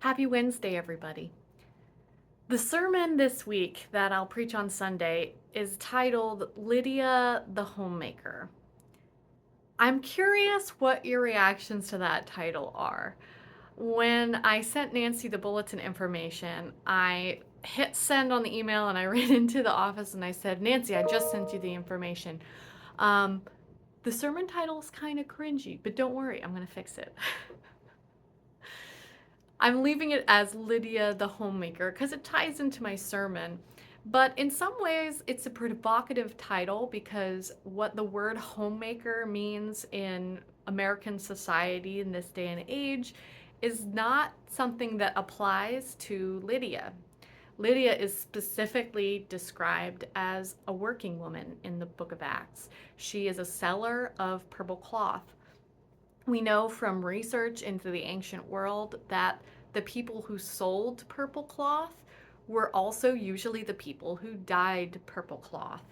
Happy Wednesday, everybody. The sermon this week that I'll preach on Sunday is titled Lydia the Homemaker. I'm curious what your reactions to that title are. When I sent Nancy the bulletin information, I hit send on the email and I ran into the office and I said, Nancy, I just sent you the information. Um, the sermon title is kind of cringy, but don't worry, I'm going to fix it. I'm leaving it as Lydia the Homemaker because it ties into my sermon. But in some ways, it's a provocative title because what the word homemaker means in American society in this day and age is not something that applies to Lydia. Lydia is specifically described as a working woman in the book of Acts. She is a seller of purple cloth. We know from research into the ancient world that the people who sold purple cloth were also usually the people who dyed purple cloth.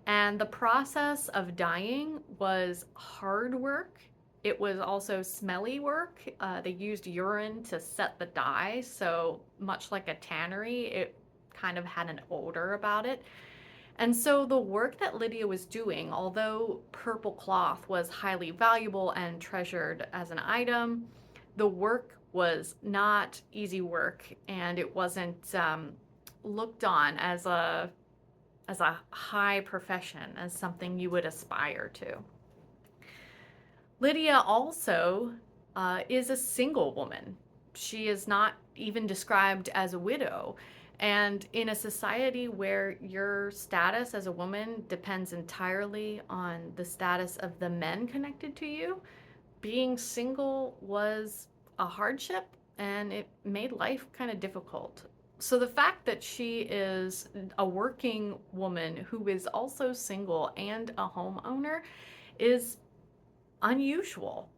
And the process of dyeing was hard work. It was also smelly work. They used urine to set the dye, so much like a tannery, it kind of had an odor about it. And so the work that Lydia was doing, although purple cloth was highly valuable and treasured as an item, the work was not easy work, and it wasn't looked on as a high profession, as something you would aspire to. Lydia also is a single woman. She is not even described as a widow. And in a society where your status as a woman depends entirely on the status of the men connected to you, being single was a hardship and it made life kind of difficult. So the fact that she is a working woman who is also single and a homeowner is unusual.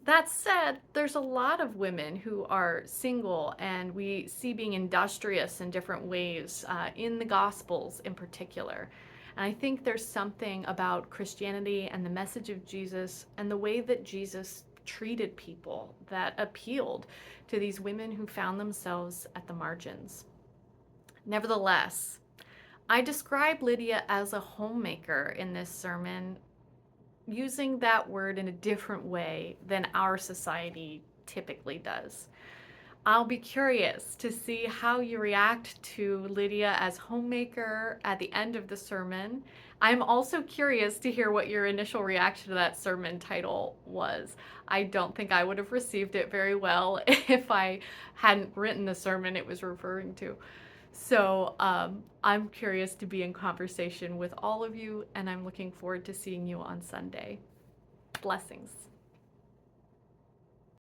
That said, there's a lot of women who are single, and we see being industrious in different ways in the Gospels in particular. And I think there's something about Christianity and the message of Jesus and the way that Jesus treated people that appealed to these women who found themselves at the margins. Nevertheless, I describe Lydia as a homemaker in this sermon, using that word in a different way than our society typically does. I'll be curious to see how you react to Lydia as homemaker at the end of the sermon. I'm also curious to hear what your initial reaction to that sermon title was. I don't think I would have received it very well if I hadn't written the sermon it was referring to. So I'm curious to be in conversation with all of you, and I'm looking forward to seeing you on Sunday. Blessings.